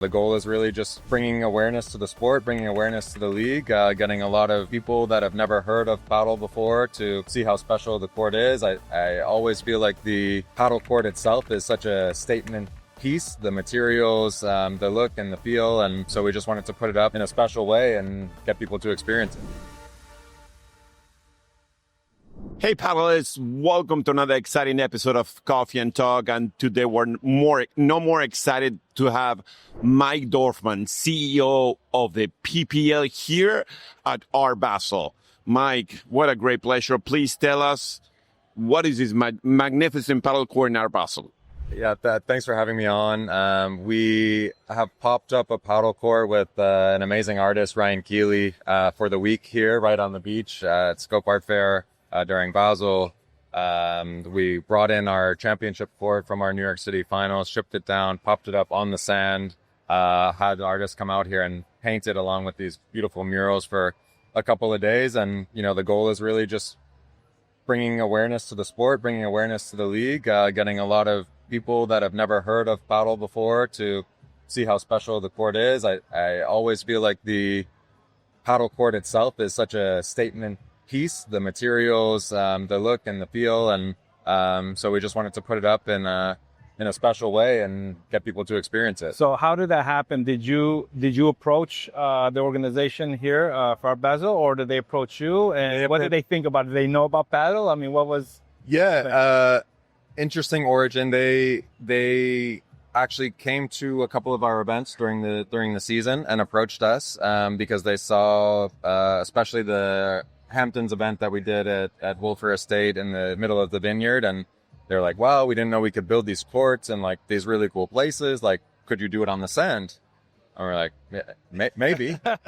The goal is really just bringing awareness to the sport, bringing awareness to the league, getting a lot of people that have never heard of paddle before to see how special the court is. I always feel like the paddle court itself is such a statement piece, the materials, the look and the feel, and so we just wanted to put it up in a special way and get people to experience it. Hey paddlers, welcome to another exciting episode of Coffee and Talk, and today we're no more excited to have Mike Dorfman, CEO of the PPL here at Art Basel. Mike, what a great pleasure. Please tell us, what is this magnificent paddle court in Art Basel? Yeah, thanks for having me on. We have popped up a paddle court with an amazing artist, Ryan Keeley, for the week here right on the beach at Scope Art Fair. During Basel, we brought in our championship court from our New York City finals, shipped it down, popped it up on the sand, had the artists come out here and paint it along with these beautiful murals for a couple of days. And, you know, the goal is really just bringing awareness to the sport, bringing awareness to the league, getting a lot of people that have never heard of paddle before to see how special the court is. I always feel like the paddle court itself is such a statement piece, the materials, the look and the feel, and so we just wanted to put it up in a special way and get people to experience it. So how did that happen? Did you approach the organization here for Art Basel, or did they approach you? And what did they think about it? Did they know about paddle? I mean, what was? Yeah, interesting origin. They actually came to a couple of our events during the season and approached us because they saw, especially the Hamptons event that we did at Wolfer Estate in the middle of the vineyard, and they're like, wow, we didn't know we could build these courts in like these really cool places, like could you do it on the sand? And we're like, yeah, maybe. Let's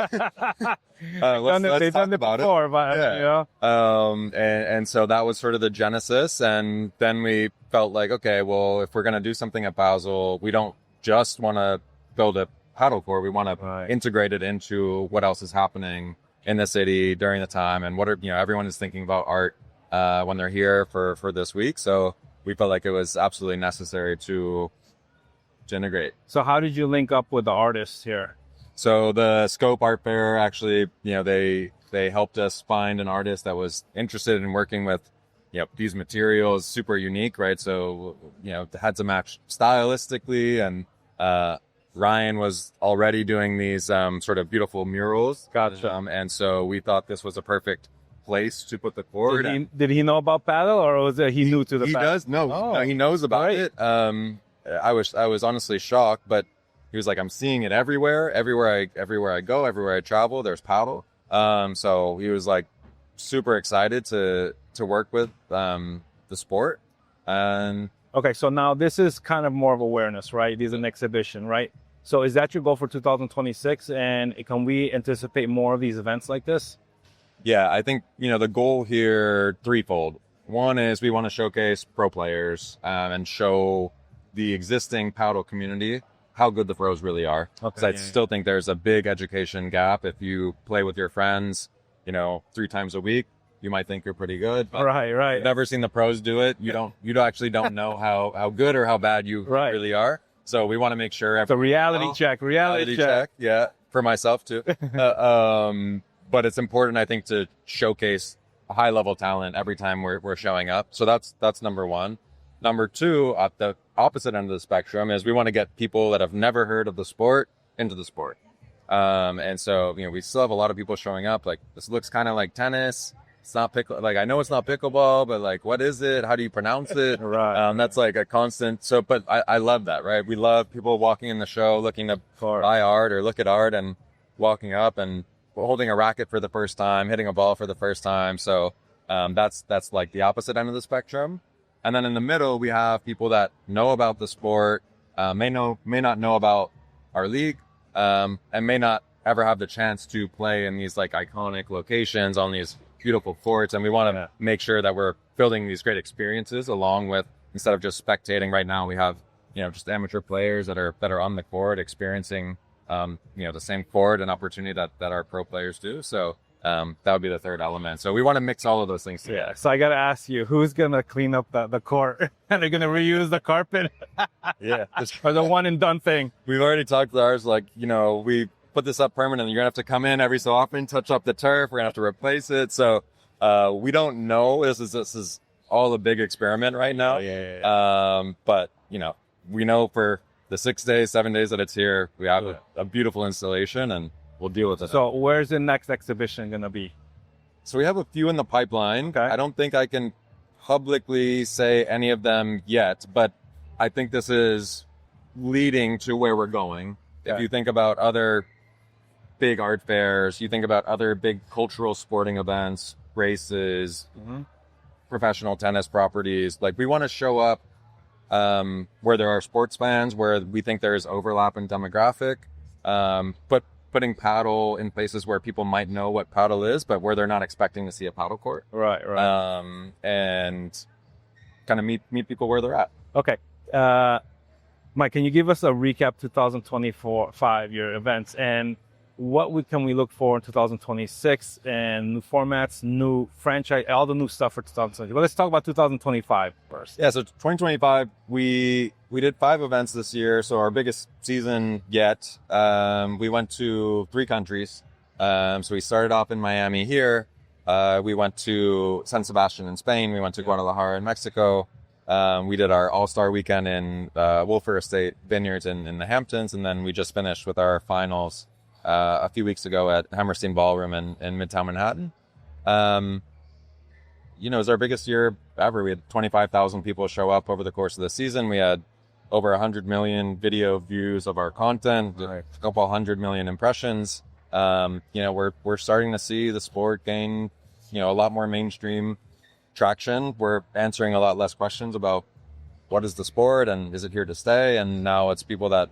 talk about it. But, yeah. You know? And so that was sort of the genesis, and then we felt like, okay, well, if we're going to do something at Basel, we don't just want to build a paddle court, we want to integrate it into what else is happening in the city during the time, and everyone is thinking about art when they're here for this week. So we felt like it was absolutely necessary to integrate. So how did you link up with the artists here? So the Scope Art Fair actually, they helped us find an artist that was interested in working with, these materials, super unique, right? So, had to match stylistically, and Ryan was already doing these sort of beautiful murals. Gotcha. And so we thought this was a perfect place to put the court. Did he know about paddle, or was he new to the He paddle? does. No, he knows about it. I was honestly shocked, but he was like, I'm seeing it everywhere I go, everywhere I travel, there's paddle. So he was like super excited to work with the sport. And okay, so now this is kind of more of awareness, right? This is an exhibition, right? So is that your goal for 2026? And can we anticipate more of these events like this? Yeah, I think, the goal here, threefold. One is we want to showcase pro players and show the existing paddle community how good the pros really are. Because I still think there's a big education gap. If you play with your friends, 3 times a week, you might think you're pretty good. But Right. You've never seen the pros do it. You actually don't know how good or how bad you really are. So we want to make sure. It's a reality check. Reality check. Yeah, for myself too. But it's important, I think, to showcase high level talent every time we're showing up. So that's number one. Number two, at the opposite end of the spectrum, is we want to get people that have never heard of the sport into the sport. And so, we still have a lot of people showing up. Like, this looks kind of like tennis. It's not I know it's not pickleball, but like, what is it? How do you pronounce it? Right. That's like a constant. So, but I love that, right? We love people walking in the show, looking to buy art or look at art, and walking up and holding a racket for the first time, hitting a ball for the first time. So, that's like the opposite end of the spectrum. And then in the middle, we have people that know about the sport, may not know about our league, and may not ever have the chance to play in these like iconic locations on these beautiful courts. And we want to make sure that we're building these great experiences along with, instead of just spectating. Right now we have, just amateur players that are on the court experiencing, the same court and opportunity that our pro players do. So that would be the third element. So we want to mix all of those things together. Yeah. So I got to ask you, who's going to clean up the court? And they're going to reuse the carpet? Yeah. Or the one and done thing? We've already talked to ours, like, we put this up permanently. You're going to have to come in every so often, touch up the turf. We're going to have to replace it. So we don't know. This is all a big experiment right now. But, we know for the 6 days, 7 days that it's here, we have a beautiful installation, and we'll deal with it. So where's the next exhibition going to be? So we have a few in the pipeline. Okay. I don't think I can publicly say any of them yet, but I think this is leading to where we're going. Okay. If you think about other big art fairs, you think about other big cultural sporting events, races, professional tennis properties, like we want to show up where there are sports fans, where we think there is overlap in demographic, but putting paddle in places where people might know what paddle is, but where they're not expecting to see a paddle court. Right. And kind of meet people where they're at. Okay. Mike, can you give us a recap 2024-5 your events, and what can we look for in 2026, and new formats, new franchise, all the new stuff for 2020? But let's talk about 2025 first. Yeah, so 2025, we did 5 events this year, so our biggest season yet. We went to 3 countries. So we started off in Miami here. We went to San Sebastian in Spain. We went to Guadalajara in Mexico. We did our all-star weekend in Wolfer Estate Vineyards in the Hamptons, and then we just finished with our finals a few weeks ago at Hammerstein Ballroom in Midtown Manhattan. It was our biggest year ever. We had 25,000 people show up over the course of the season. We had over 100 million video views of our content, a couple 100 million impressions. We're starting to see the sport gain, a lot more mainstream traction. We're answering a lot less questions about what is the sport and is it here to stay? And now it's people that,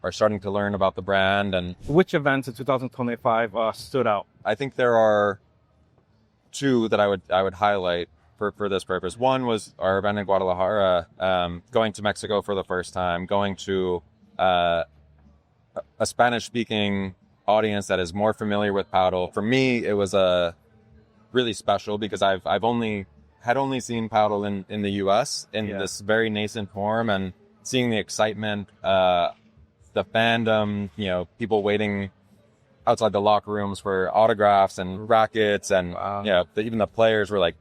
are starting to learn about the brand. And which events in 2025 stood out? I think there are 2 that I would highlight for this purpose. One was our event in Guadalajara, going to Mexico for the first time, going to a Spanish-speaking audience that is more familiar with paddle. For me, it was really special because I've only seen paddle in the U.S. in this very nascent form, and seeing the excitement, the fandom, people waiting outside the locker rooms for autographs and rackets, and even the players were like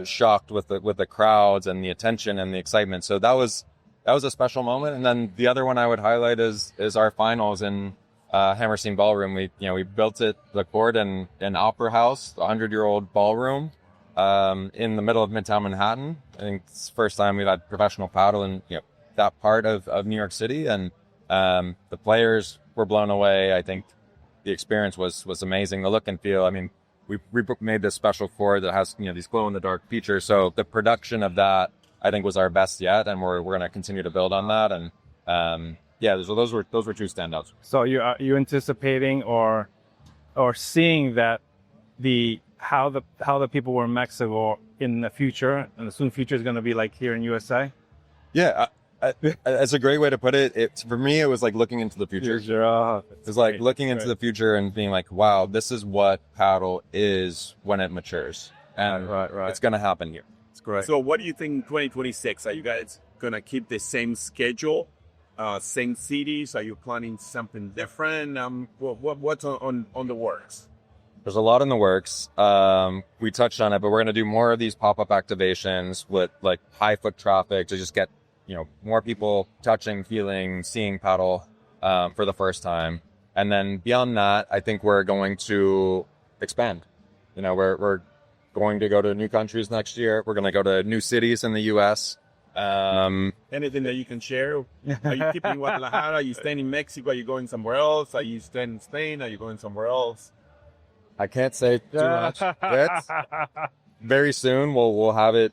shocked with the crowds and the attention and the excitement. So that was a special moment. And then the other one I would highlight is our finals in Hammerstein Ballroom. We built the court in an opera house, a 100-year-old ballroom. In the middle of Midtown Manhattan. I think it's the first time we've had professional paddle in that part of New York City, and the players were blown away. I think the experience was amazing. The look and feel. I mean, we made this special court that has these glow in the dark features. So the production of that, I think, was our best yet, and we're going to continue to build on that. And so those were 2 standouts. So you anticipating or seeing that how the people were in Mexico in the future, and the soon future is going to be like here in USA? Yeah, it's a great way to put it. For me, it was like looking into the future. It was like looking into the future and being like, wow, this is what paddle is when it matures. And it's going to happen here. It's great. So what do you think 2026? Are you guys going to keep the same schedule, same cities? Are you planning something different? What's on the works? There's a lot in the works. We touched on it, but we're going to do more of these pop-up activations with like high foot traffic to just get, more people touching, feeling, seeing paddle for the first time. And then beyond that, I think we're going to expand. We're going to go to new countries next year. We're going to go to new cities in the U.S. Anything that you can share? Are you keeping Guadalajara? Are you staying in Mexico? Are you going somewhere else? Are you staying in Spain? Are you going somewhere else? I can't say too much yet. Very soon we'll have it.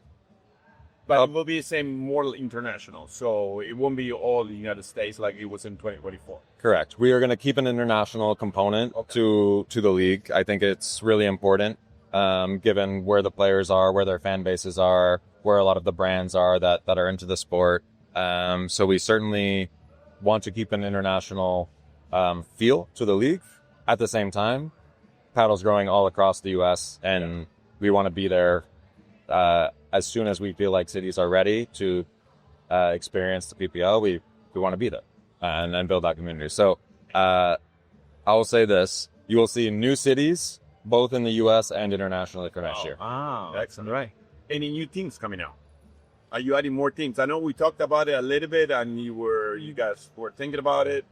But it will be the same, more international. So it won't be all the United States like it was in 2024. Correct. We are going to keep an international component to the league. I think it's really important, given where the players are, where their fan bases are, where a lot of the brands are that are into the sport. So we certainly want to keep an international feel to the league. At the same time, paddle's growing all across the U.S. and we want to be there as soon as we feel like cities are ready to experience the PPL. We want to be there and build that community. So I will say this: you will see new cities both in the U.S. and internationally for next year. Wow, Excellent. right. Any new teams coming out? Are you adding more teams? I know we talked about it a little bit, and you guys were thinking about it.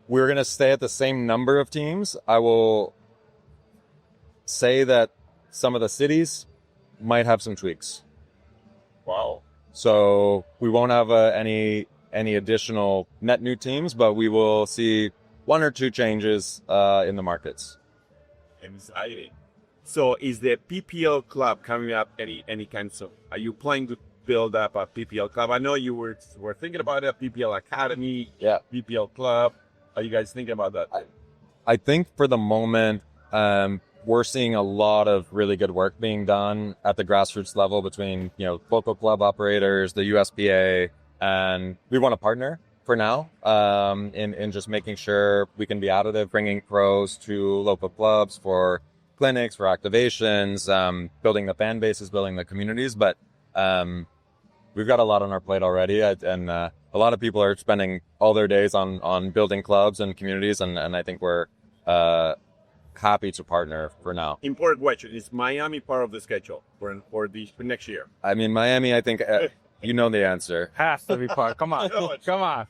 We're going to stay at the same number of teams. I will say that some of the cities might have some tweaks. Wow. So we won't have any additional net new teams, but we will see 1 or 2 changes in the markets. Exciting. So is the PPL club coming up any kind of? Are you planning to build up a PPL club? I know you were thinking about a PPL Academy, PPL club. Are you guys thinking about that? I think for the moment, we're seeing a lot of really good work being done at the grassroots level between local club operators, the USPA, and we want to partner for now in just making sure we can be additive, bringing pros to local clubs for clinics, for activations, building the fan bases, building the communities. But we've got a lot on our plate already, and a lot of people are spending all their days on building clubs and communities, and I think we're happy to partner for now. Important question: is Miami part of the schedule for next year? I mean, Miami, I think you know the answer. Has to be part. Come on, come on,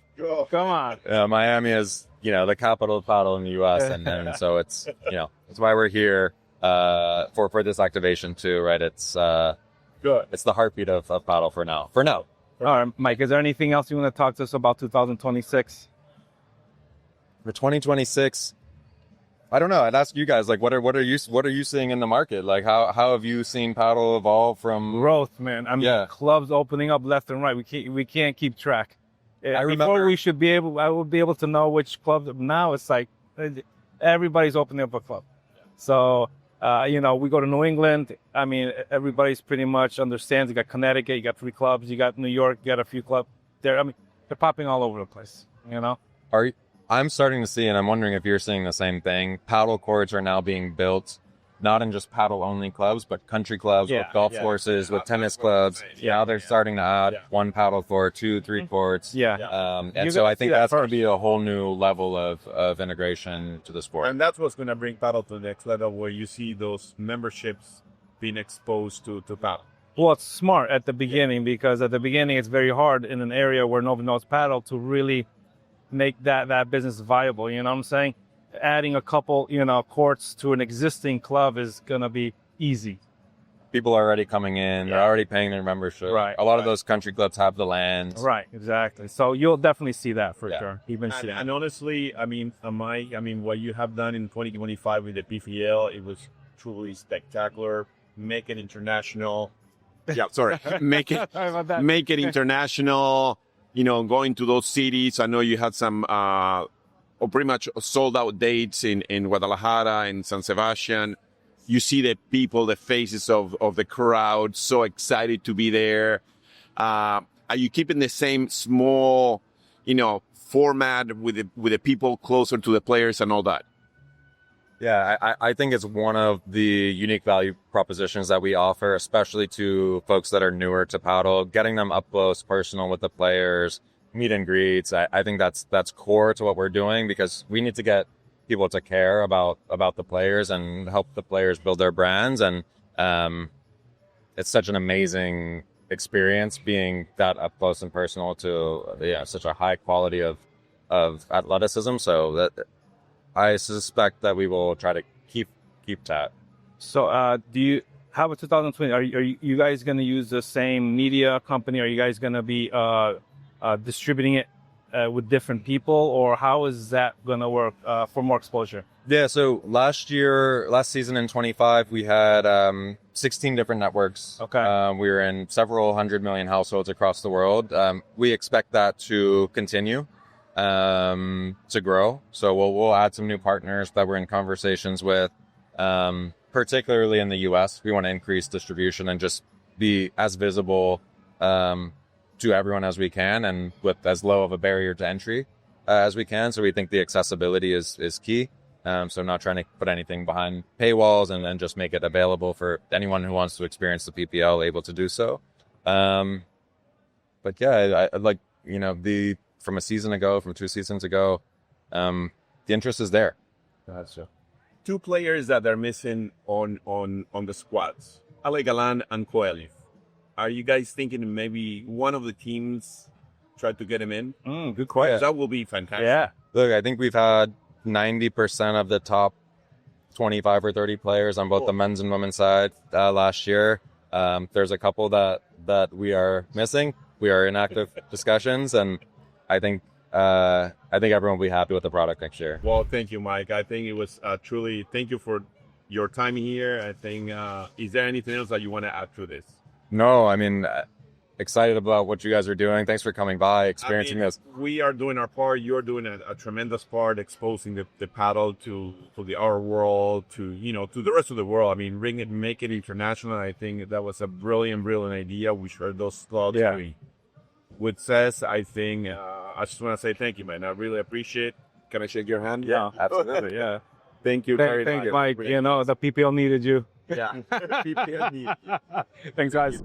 come on. Miami is the capital of paddle in the U.S. and so it's that's why we're here for this activation too, right? It's good. It's the heartbeat of paddle for now. All right, Mike, is there anything else you want to talk to us about 2026? For 2026, I don't know. I'd ask you guys, like, what are you seeing in the market? Like, how have you seen paddle evolve from Growth, man. I mean, clubs opening up left and right. We can't keep track. I remember I would be able to know which clubs. Now it's like everybody's opening up a club. So we go to New England. I mean, everybody's pretty much understands. You got Connecticut, you got 3 clubs. You got New York, you got a few clubs there. I mean, they're popping all over the place. I'm starting to see, and I'm wondering if you're seeing the same thing. Paddle courts are now being built, not in just paddle-only clubs, but country clubs with golf courses, with tennis clubs. Now they're starting to add 1 paddle court, 2, 3 courts. And so I think that's going to be a whole new level of integration to the sport. And that's what's going to bring paddle to the next level, where you see those memberships being exposed to paddle. Well, it's smart at the beginning, because at the beginning it's very hard in an area where nobody knows paddle to really make that business viable. You know what I'm saying? Adding a couple, courts to an existing club is going to be easy. People are already coming in. They're already paying their membership. Right. A lot of those country clubs have the land. Right, exactly. So you'll definitely see that for sure. And honestly, what you have done in 2025 with the PPL, it was truly spectacular. Make it international. Make it international. Going to those cities. I know you had some pretty much sold out dates in Guadalajara and San Sebastian. You see the people, the faces of the crowd, so excited to be there. Are you keeping the same small, format with the people closer to the players and all that? Yeah, I think it's one of the unique value propositions that we offer, especially to folks that are newer to paddle, getting them up close, personal with the players, meet and greets. I think that's core to what we're doing, because we need to get people to care about the players and help the players build their brands. And it's such an amazing experience being that up close and personal to such a high quality of athleticism. So that I suspect that we will try to keep that. So how about 2020? Are you guys going to use the same media company? Are you guys going to be distributing it with different people, or how is that going to work for more exposure? Yeah, so last season in 25, we had 16 different networks. Okay. We were in several 100 million households across the world. We expect that to continue to grow. So we'll add some new partners that we're in conversations with, particularly in the US. We want to increase distribution and just be as visible to everyone as we can, and with as low of a barrier to entry as we can. So we think the accessibility is key. So not trying to put anything behind paywalls and just make it available for anyone who wants to experience the PPL able to do so. But yeah, I like, from a season ago, from 2 seasons ago, the interest is there. Gotcha. 2 players that are missing on the squads, Ale Galan and Coelho. Are you guys thinking maybe one of the teams try to get him in? Good question. That will be fantastic. Yeah. Look, I think we've had 90% of the top 25 or 30 players on both the men's and women's side last year. There's a couple that we are missing. We are in active discussions, and I think everyone will be happy with the product next year. Well, thank you, Mike. I think it was truly, thank you for your time here. I think, is there anything else that you want to add to this? No, I mean, excited about what you guys are doing. Thanks for coming by, experiencing this. We are doing our part. You're doing a tremendous part, exposing the paddle to our world, to the rest of the world. I mean, make it international. I think that was a brilliant idea. We shared those thoughts with Cez. I think I just want to say thank you, man. I really appreciate it. Can I shake your hand? Yeah, absolutely. Yeah. Thank you very much. Thank you, Mike. The PPL needed you. Yeah. PPL needed you. Thanks, guys.